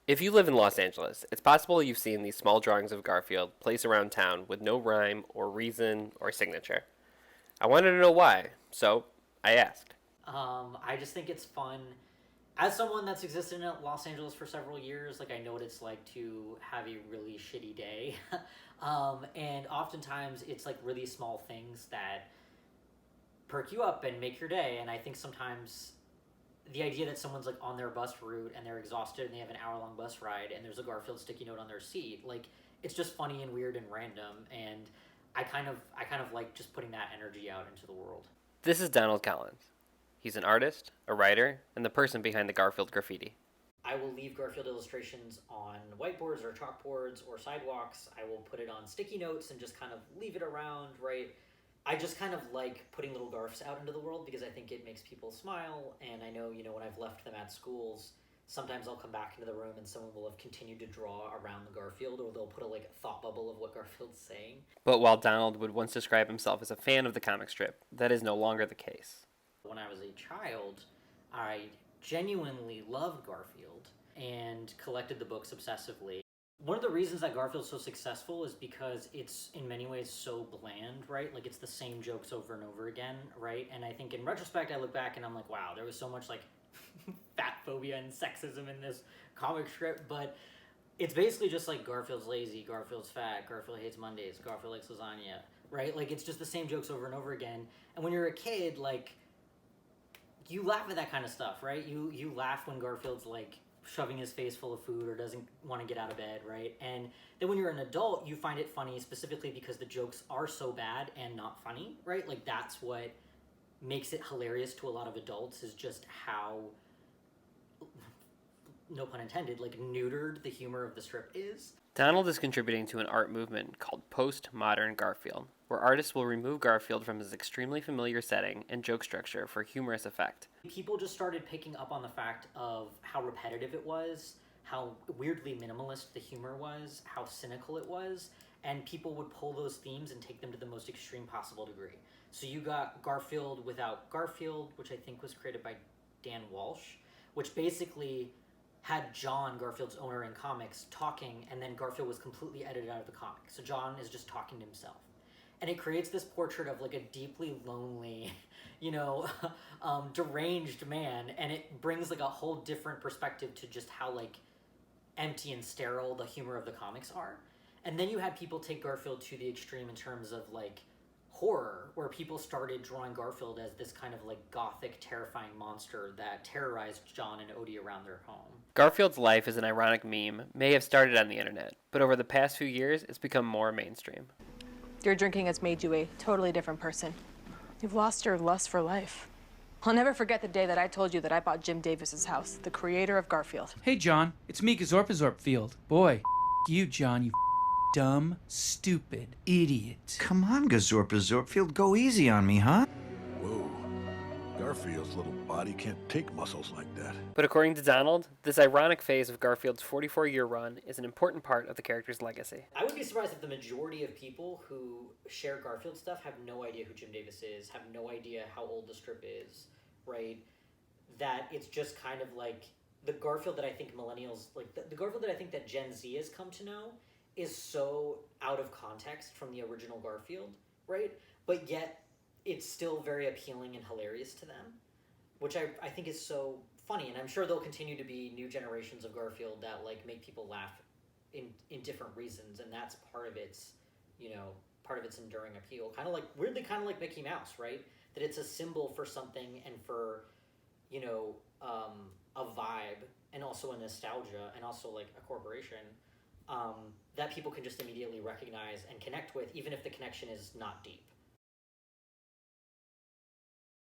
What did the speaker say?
If you live in Los Angeles, it's possible you've seen these small drawings of Garfield placed around town with no rhyme or reason or signature. I wanted to know why, so I asked. I just think it's fun. As someone that's existed in Los Angeles for several years, like I know what it's like to have a really shitty day. And oftentimes it's like really small things that perk you up and make your day. And I think sometimes the idea that someone's like on their bus route and they're exhausted and they have an hour-long bus ride and there's a Garfield sticky note on their seat, like it's just funny and weird and random. And I kind of like just putting that energy out into the world. This is Donald Collins. He's an artist, a writer, and the person behind the Garfield Graffiti. I will leave Garfield illustrations on whiteboards or chalkboards or sidewalks. I will put it on sticky notes and just kind of leave it around, right? I just kind of like putting little Garfs out into the world because I think it makes people smile. And I know, when I've left them at schools, sometimes I'll come back into the room and someone will have continued to draw around the Garfield, or they'll put a like thought bubble of what Garfield's saying. But while Donald would once describe himself as a fan of the comic strip, that is no longer the case. When I was a child, I genuinely loved Garfield and collected the books obsessively. One of the reasons that Garfield's so successful is because it's in many ways so bland, right? Like it's the same jokes over and over again, right? And I think in retrospect, I look back and I'm like, wow, there was so much like fat phobia and sexism in this comic strip, but it's basically just like Garfield's lazy, Garfield's fat, Garfield hates Mondays, Garfield likes lasagna, right? Like it's just the same jokes over and over again. And when you're a kid, like you laugh at that kind of stuff, right? You laugh when Garfield's like shoving his face full of food or doesn't want to get out of bed, right? And then when you're an adult, you find it funny specifically because the jokes are so bad and not funny, right? Like that's what makes it hilarious to a lot of adults, is just how, no pun intended, like neutered the humor of the strip is. Donald is contributing to an art movement called postmodern Garfield, where artists will remove Garfield from his extremely familiar setting and joke structure for humorous effect. People just started picking up on the fact of how repetitive it was, how weirdly minimalist the humor was, how cynical it was, and people would pull those themes and take them to the most extreme possible degree. So you got Garfield without Garfield, which I think was created by Dan Walsh, which basically had John, Garfield's owner in comics, talking, and then Garfield was completely edited out of the comic. So John is just talking to himself. And it creates this portrait of like a deeply lonely, deranged man, and it brings like a whole different perspective to just how like empty and sterile the humor of the comics are. And then you had people take Garfield to the extreme in terms of like horror, where people started drawing Garfield as this kind of like gothic, terrifying monster that terrorized John and Odie around their home. Garfield's life as an ironic meme may have started on the internet, but over the past few years, it's become more mainstream. Your drinking has made you a totally different person. You've lost your lust for life. I'll never forget the day that I told you that I bought Jim Davis's house, the creator of Garfield. Hey, John, it's me, Gazorpazorp Field. Boy, you, John, you dumb, stupid idiot. Come on, Gazorpazorpfield, go easy on me, huh? Whoa. Garfield's little body can't take muscles like that. But according to Donald, this ironic phase of Garfield's 44-year run is an important part of the character's legacy. I would be surprised if the majority of people who share Garfield stuff have no idea who Jim Davis is, have no idea how old the strip is, right? That it's just kind of like the Garfield that I think millennials, like the Garfield that I think that Gen Z has come to know is so out of context from the original Garfield, right? But yet it's still very appealing and hilarious to them, which I think is so funny. And I'm sure there'll continue to be new generations of Garfield that like make people laugh in different reasons, and that's part of its, part of its enduring appeal. Kind of like, weirdly kind of like Mickey Mouse, right? That it's a symbol for something and for, a vibe, and also a nostalgia, and also like a corporation, that people can just immediately recognize and connect with, even if the connection is not deep.